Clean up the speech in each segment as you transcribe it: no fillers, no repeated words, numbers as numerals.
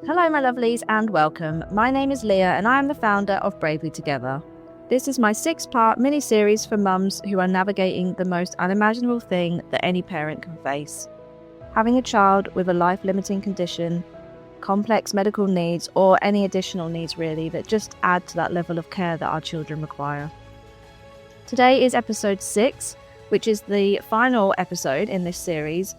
Hello, my lovelies, and welcome. My name is Leah, and I am the founder of Bravely Together. This is my 6-part mini-series for mums who are navigating the most unimaginable thing that any parent can face. Having a child with a life-limiting condition, complex medical needs, or any additional needs really that just add to that level of care that our children require. Today is episode 6, which is the final episode in this series.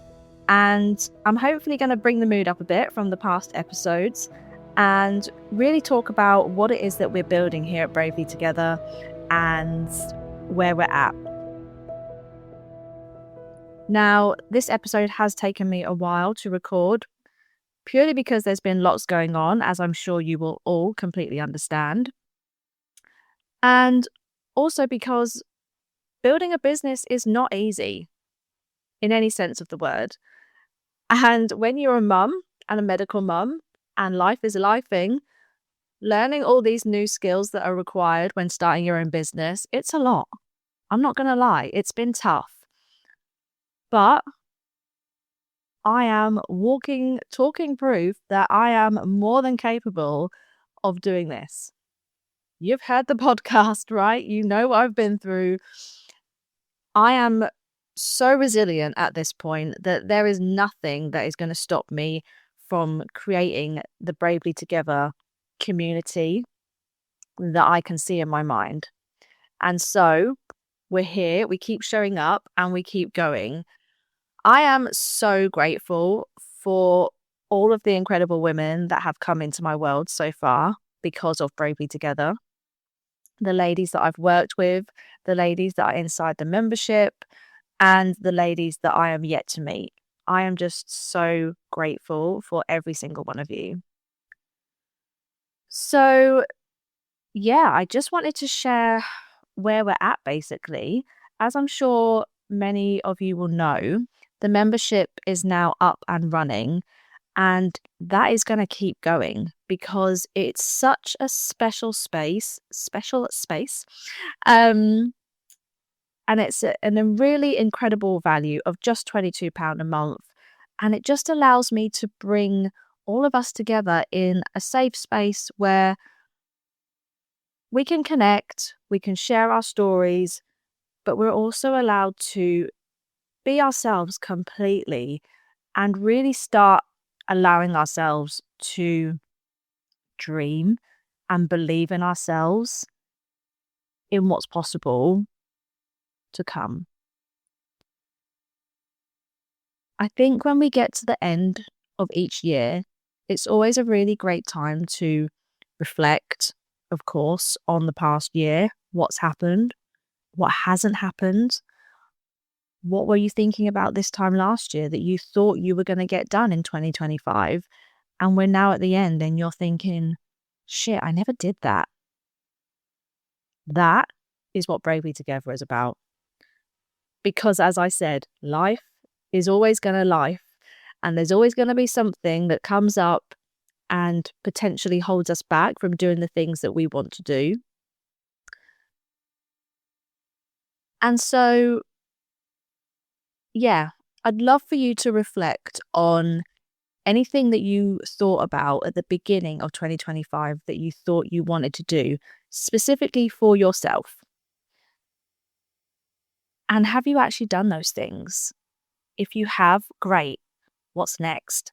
And I'm hopefully going to bring the mood up a bit from the past episodes and really talk about what it is that we're building here at Bravely Together and where we're at. Now, this episode has taken me a while to record, purely because there's been lots going on, as I'm sure you will all completely understand. And also because building a business is not easy in any sense of the word. And when you're a mum and a medical mum and life is lifing, learning all these new skills that are required when starting your own business, it's a lot. I'm not going to lie, it's been tough. But I am talking proof that I am more than capable of doing this. You've heard the podcast, right? You know what I've been through. I am so resilient at this point that there is nothing that is going to stop me from creating the Bravely Together community that I can see in my mind. And so we're here, we keep showing up and we keep going. I am so grateful for all of the incredible women that have come into my world so far because of Bravely Together. The ladies that I've worked with, the ladies that are inside the membership, and the ladies that I am yet to meet. I am just so grateful for every single one of you. So, yeah, I just wanted to share where we're at, basically. As I'm sure many of you will know, the membership is now up and running, and that is going to keep going because it's such a special space. And it's a really incredible value of just £22 a month. And it just allows me to bring all of us together in a safe space where we can connect, we can share our stories, but we're also allowed to be ourselves completely and really start allowing ourselves to dream and believe in ourselves, in what's possible to come. I think when we get to the end of each year, it's always a really great time to reflect, of course, on the past year, what's happened, what hasn't happened. What were you thinking about this time last year that you thought you were going to get done in 2025? And we're now at the end and you're thinking, shit, I never did that. That is what Bravely Together is about. Because as I said, life is always going to life, and there's always going to be something that comes up and potentially holds us back from doing the things that we want to do. And so, yeah, I'd love for you to reflect on anything that you thought about at the beginning of 2025 that you thought you wanted to do, specifically for yourself. And have you actually done those things? If you have, great. What's next?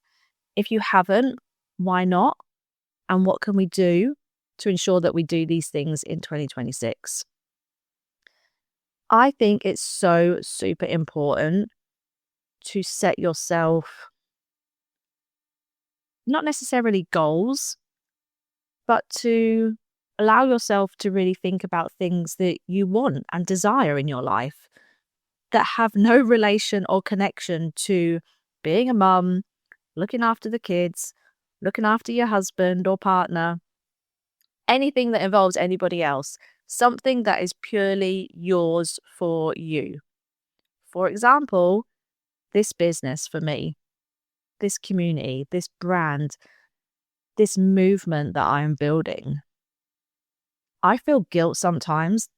If you haven't, why not? And what can we do to ensure that we do these things in 2026? I think it's so super important to set yourself not necessarily goals, but to allow yourself to really think about things that you want and desire in your life that have no relation or connection to being a mum, looking after the kids, looking after your husband or partner, anything that involves anybody else, something that is purely yours for you. For example, this business for me, this community, this brand, this movement that I am building. I feel guilt sometimes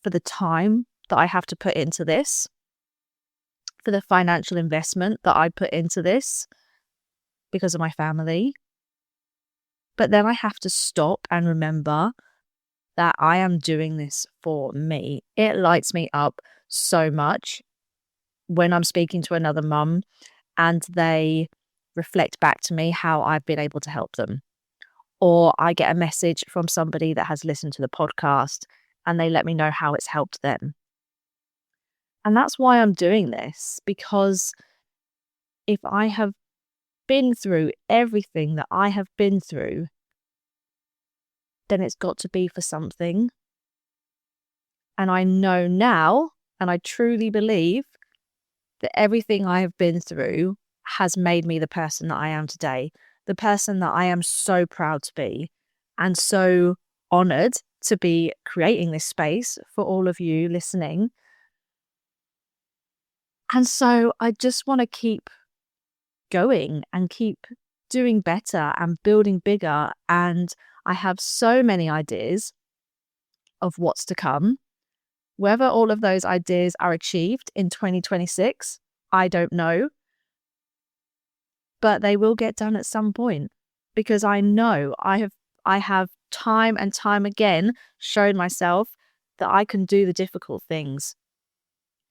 for the time that I have to put into this, for the financial investment that I put into this because of my family. But then I have to stop and remember that I am doing this for me. It lights me up so much when I'm speaking to another mum and they reflect back to me how I've been able to help them. Or I get a message from somebody that has listened to the podcast and they let me know how it's helped them. And that's why I'm doing this, because if I have been through everything that I have been through, then it's got to be for something. And I know now, and I truly believe that everything I have been through has made me the person that I am today, the person that I am so proud to be, and so honoured to be creating this space for all of you listening. And so I just want to keep going and keep doing better and building bigger. And I have so many ideas of what's to come. Whether all of those ideas are achieved in 2026, I don't know. But they will get done at some point, because I know I have time and time again shown myself that I can do the difficult things.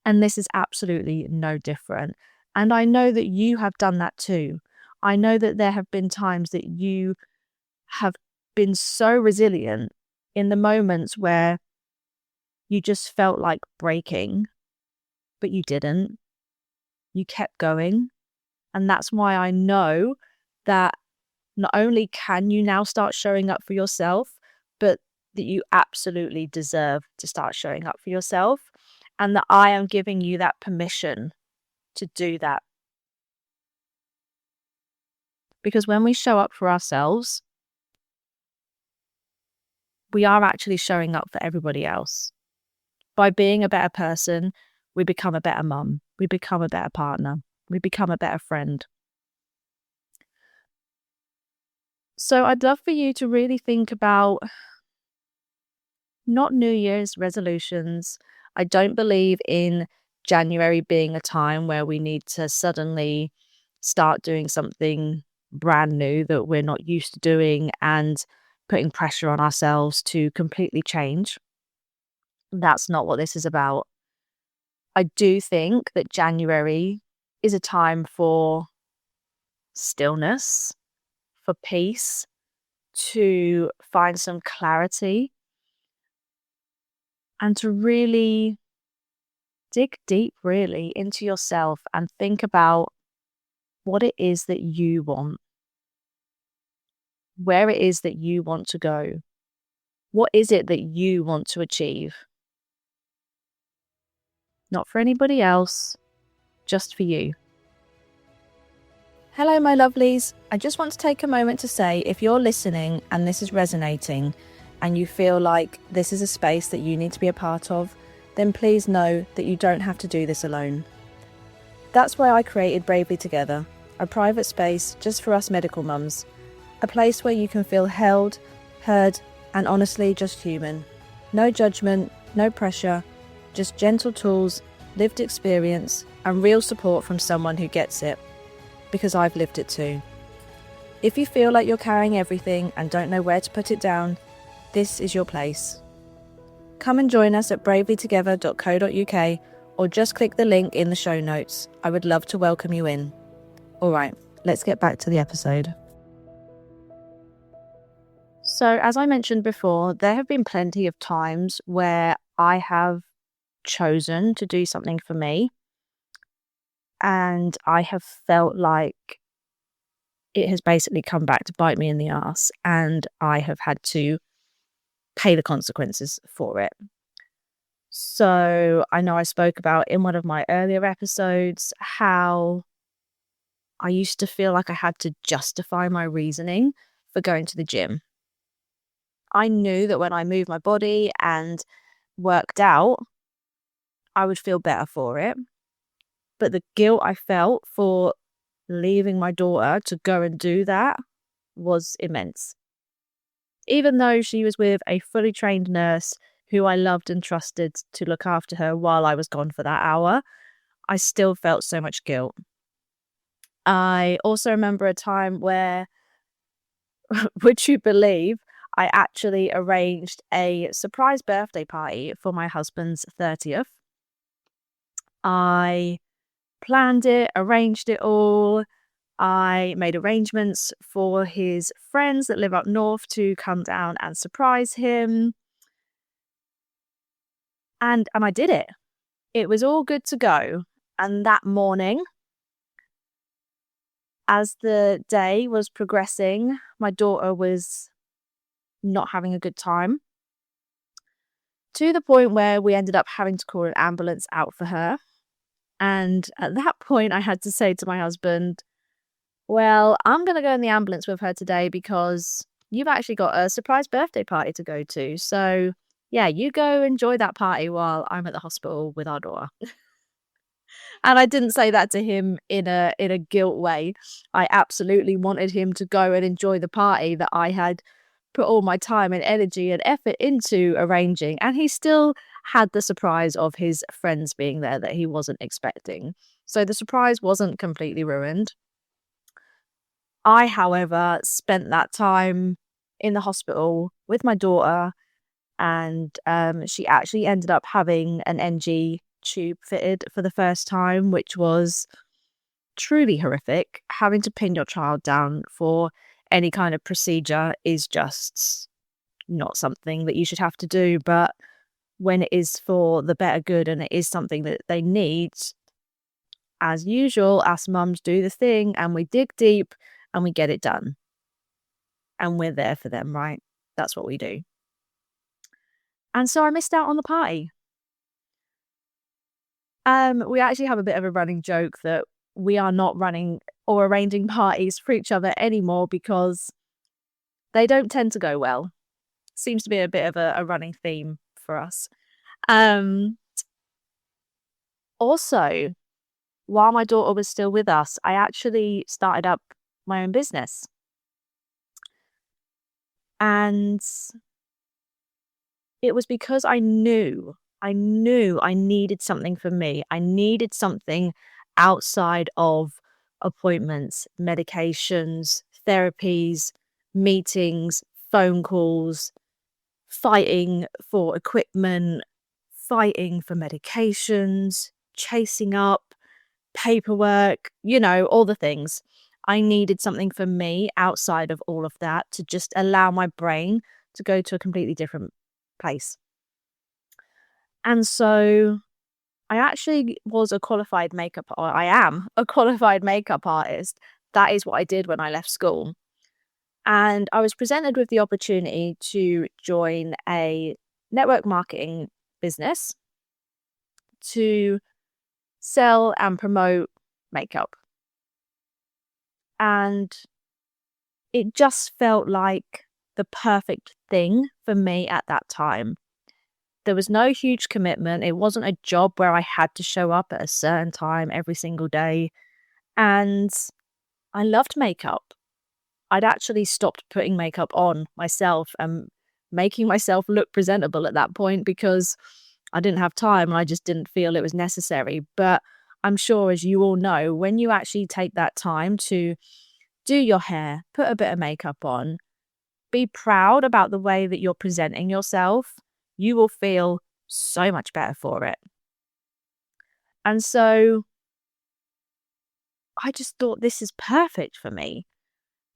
And this is absolutely no different. And I know that you have done that too. I know that there have been times that you have been so resilient in the moments where you just felt like breaking, but you didn't. You kept going. And that's why I know that not only can you now start showing up for yourself, but that you absolutely deserve to start showing up for yourself. And that I am giving you that permission to do that. Because when we show up for ourselves, we are actually showing up for everybody else. By being a better person, we become a better mum. We become a better partner. We become a better friend. So I'd love for you to really think about not New Year's resolutions. I don't believe in January being a time where we need to suddenly start doing something brand new that we're not used to doing and putting pressure on ourselves to completely change. That's not what this is about. I do think that January is a time for stillness, for peace, to find some clarity, and to really dig deep, really, into yourself and think about what it is that you want, where it is that you want to go. What is it that you want to achieve? Not for anybody else, just for you. Hello, my lovelies. I just want to take a moment to say, if you're listening and this is resonating and you feel like this is a space that you need to be a part of, then please know that you don't have to do this alone. That's why I created Bravely Together, a private space just for us medical mums, a place where you can feel held, heard, and honestly just human. No judgment, no pressure, just gentle tools, lived experience, and real support from someone who gets it. Because I've lived it too. If you feel like you're carrying everything and don't know where to put it down, this is your place. Come and join us at bravelytogether.co.uk or just click the link in the show notes. I would love to welcome you in. All right, let's get back to the episode. So, as I mentioned before, there have been plenty of times where I have chosen to do something for me, and I have felt like it has basically come back to bite me in the ass, and I have had to pay the consequences for it. So I know I spoke about in one of my earlier episodes how I used to feel like I had to justify my reasoning for going to the gym. I knew that when I moved my body and worked out, I would feel better for it. But the guilt I felt for leaving my daughter to go and do that was immense. Even though she was with a fully trained nurse who I loved and trusted to look after her while I was gone for that hour, I still felt so much guilt. I also remember a time where would you believe I actually arranged a surprise birthday party for my husband's 30th? I planned it, arranged it all. I made arrangements for his friends that live up north to come down and surprise him. And I did it. It was all good to go. And that morning, as the day was progressing, my daughter was not having a good time, to the point where we ended up having to call an ambulance out for her. And at that point, I had to say to my husband, well, I'm going to go in the ambulance with her today because you've actually got a surprise birthday party to go to. So, yeah, you go enjoy that party while I'm at the hospital with our daughter. And I didn't say that to him in a guilt way. I absolutely wanted him to go and enjoy the party that I had put all my time and energy and effort into arranging. And he still had the surprise of his friends being there that he wasn't expecting. So the surprise wasn't completely ruined. I, however, spent that time in the hospital with my daughter, and she actually ended up having an NG tube fitted for the first time, which was truly horrific. Having to pin your child down for any kind of procedure is just not something that you should have to do, but when it is for the better good and it is something that they need, as usual, us mums do the thing and we dig deep and we get it done. And we're there for them, right? That's what we do. And so I missed out on the party. We actually have a bit of a running joke that we are not running or arranging parties for each other anymore because they don't tend to go well. Seems to be a bit of a running theme for us. Also, while my daughter was still with us, I actually started up my own business. And it was because I knew I needed something for me. I needed something outside of appointments, medications, therapies, meetings, phone calls, fighting for equipment, fighting for medications, chasing up, paperwork, all the things. I needed something for me outside of all of that to just allow my brain to go to a completely different place. And so I actually was a qualified makeup, or I am a qualified makeup artist. That is what I did when I left school. And I was presented with the opportunity to join a network marketing business to sell and promote makeup. And it just felt like the perfect thing for me at that time. There was no huge commitment. It wasn't a job where I had to show up at a certain time every single day. And I loved makeup. I'd actually stopped putting makeup on myself and making myself look presentable at that point because I didn't have time and I just didn't feel it was necessary. But I'm sure, as you all know, when you actually take that time to do your hair, put a bit of makeup on, be proud about the way that you're presenting yourself, you will feel so much better for it. And so I just thought, this is perfect for me.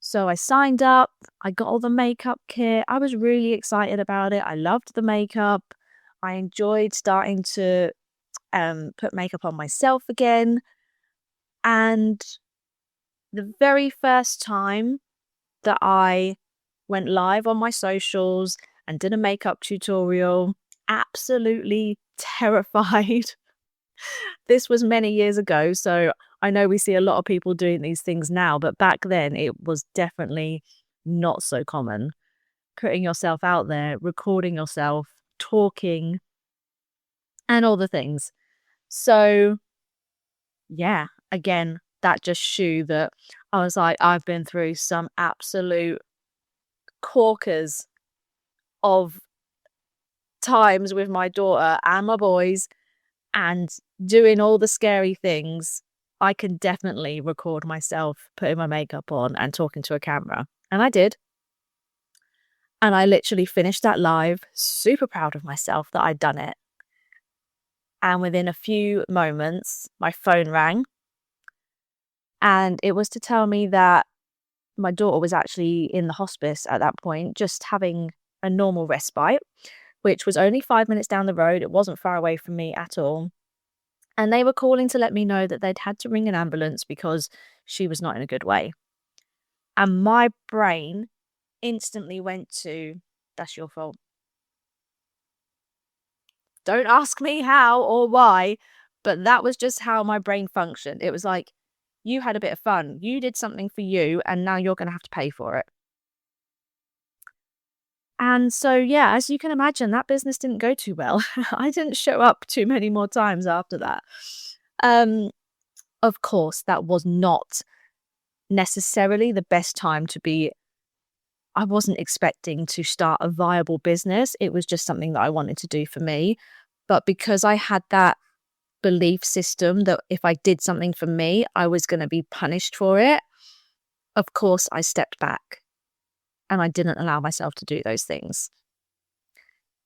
So I signed up, I got all the makeup kit. I was really excited about it. I loved the makeup. I enjoyed starting to put makeup on myself again. And the very first time that I went live on my socials and did a makeup tutorial, absolutely terrified. This was many years ago, so I know we see a lot of people doing these things now, but back then it was definitely not so common. Putting yourself out there, recording yourself, talking, and all the things. So, yeah, again, that just showed that I was like, I've been through some absolute corkers of times with my daughter and my boys and doing all the scary things. I can definitely record myself putting my makeup on and talking to a camera. And I did. And I literally finished that live, super proud of myself that I'd done it. And within a few moments, my phone rang. And it was to tell me that my daughter was actually in the hospice at that point, just having a normal respite, which was only 5 minutes down the road. It wasn't far away from me at all. And they were calling to let me know that they'd had to ring an ambulance because she was not in a good way. And my brain instantly went to, that's your fault. Don't ask me how or why, but that was just how my brain functioned. It was like, you had a bit of fun. You did something for you, and now you're going to have to pay for it. And so, yeah, as you can imagine, that business didn't go too well. I didn't show up too many more times after that. Of course, that was not necessarily the best time to be. I wasn't expecting to start a viable business. It was just something that I wanted to do for me. But because I had that belief system that if I did something for me, I was going to be punished for it, of course, I stepped back and I didn't allow myself to do those things.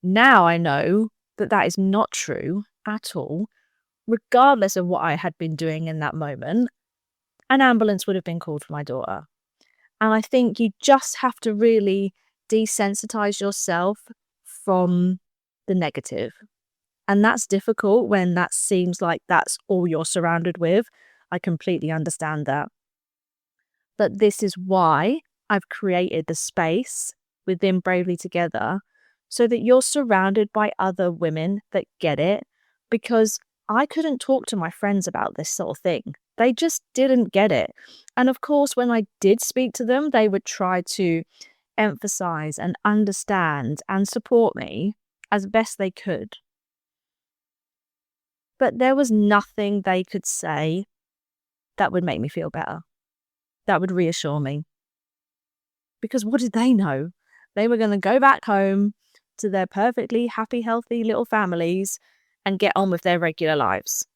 Now I know that that is not true at all. Regardless of what I had been doing in that moment, an ambulance would have been called for my daughter. And I think you just have to really desensitize yourself from the negative. And that's difficult when that seems like that's all you're surrounded with. I completely understand that. But this is why I've created the space within Bravely Together so that you're surrounded by other women that get it, because I couldn't talk to my friends about this sort of thing. They just didn't get it. And of course, when I did speak to them, they would try to emphasize and understand and support me as best they could. But there was nothing they could say that would make me feel better, that would reassure me. Because what did they know? They were going to go back home to their perfectly happy, healthy little families and get on with their regular lives.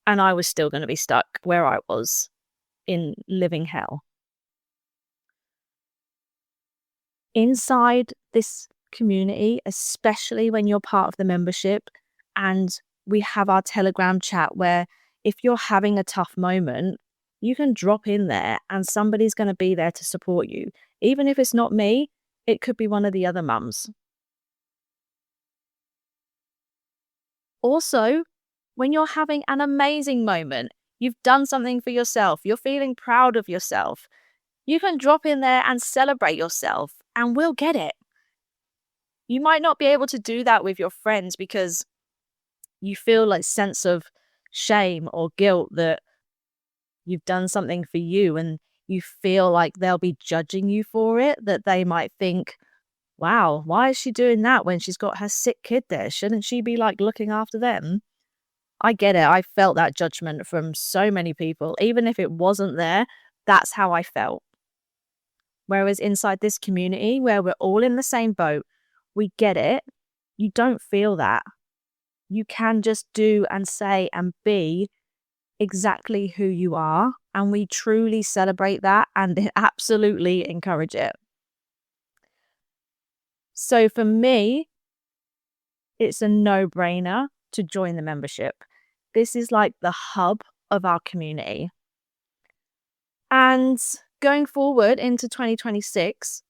And I was still going to be stuck where I was in living hell. Inside this community, especially when you're part of the membership, and we have our Telegram chat where if you're having a tough moment, you can drop in there and somebody's going to be there to support you. Even if it's not me, it could be one of the other mums. Also, when you're having an amazing moment, you've done something for yourself, you're feeling proud of yourself, you can drop in there and celebrate yourself and we'll get it. You might not be able to do that with your friends because you feel like sense of shame or guilt that you've done something for you and you feel like they'll be judging you for it, that they might think, wow, why is she doing that when she's got her sick kid there? Shouldn't she be like looking after them? I get it. I felt that judgment from so many people. Even if it wasn't there, that's how I felt. Whereas inside this community where we're all in the same boat, we get it. You don't feel that. You can just do and say and be exactly who you are. And we truly celebrate that and absolutely encourage it. So for me, it's a no-brainer to join the membership. This is like the hub of our community. And going forward into 2026,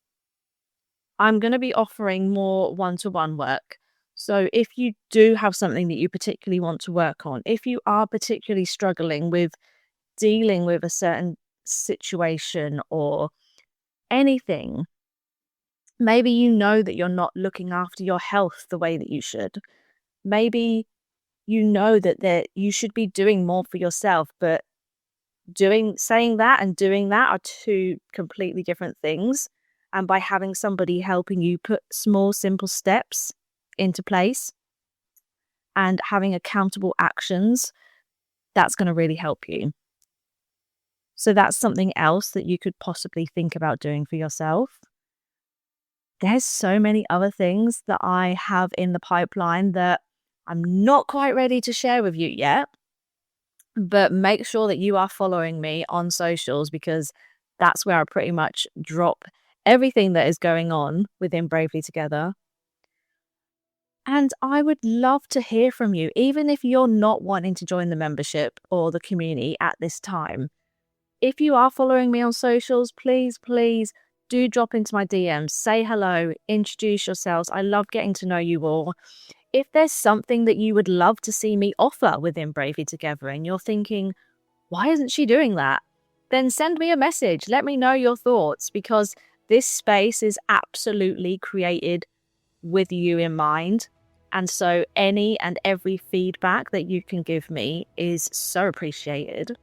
I'm going to be offering more one-to-one work. So if you do have something that you particularly want to work on, if you are particularly struggling with dealing with a certain situation or anything, maybe you know that you're not looking after your health the way that you should. Maybe you know that you should be doing more for yourself, but saying that and doing that are two completely different things. And by having somebody helping you put small, simple steps into place and having accountable actions, that's going to really help you. So that's something else that you could possibly think about doing for yourself. There's so many other things that I have in the pipeline that I'm not quite ready to share with you yet, but make sure that you are following me on socials because that's where I pretty much drop everything that is going on within Bravely Together. And I would love to hear from you, even if you're not wanting to join the membership or the community at this time. If you are following me on socials, please do drop into my DMs, say hello, introduce yourselves. I love getting to know you all. If there's something that you would love to see me offer within Bravely Together and you're thinking, why isn't she doing that? Then send me a message. Let me know your thoughts, because this space is absolutely created with you in mind. And so any and every feedback that you can give me is so appreciated.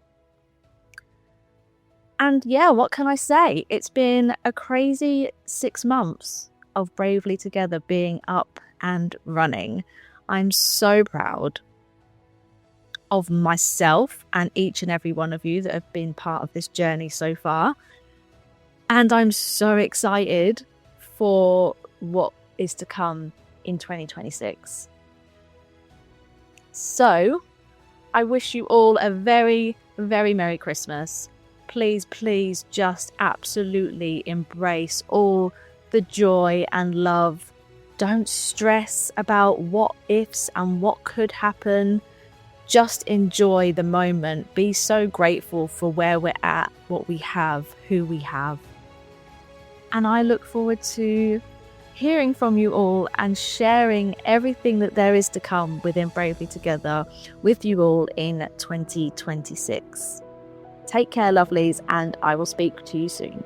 And yeah, what can I say? It's been a crazy 6 months of Bravely Together being up and running. I'm so proud of myself and each and every one of you that have been part of this journey so far. And I'm so excited for what is to come in 2026. So I wish you all a very, very Merry Christmas. Please just absolutely embrace all the joy and love. Don't stress about what ifs and what could happen. Just enjoy the moment. Be so grateful for where we're at, what we have, who we have. And I look forward to hearing from you all and sharing everything that there is to come within Bravely Together with you all in 2026. Take care, lovelies, and I will speak to you soon.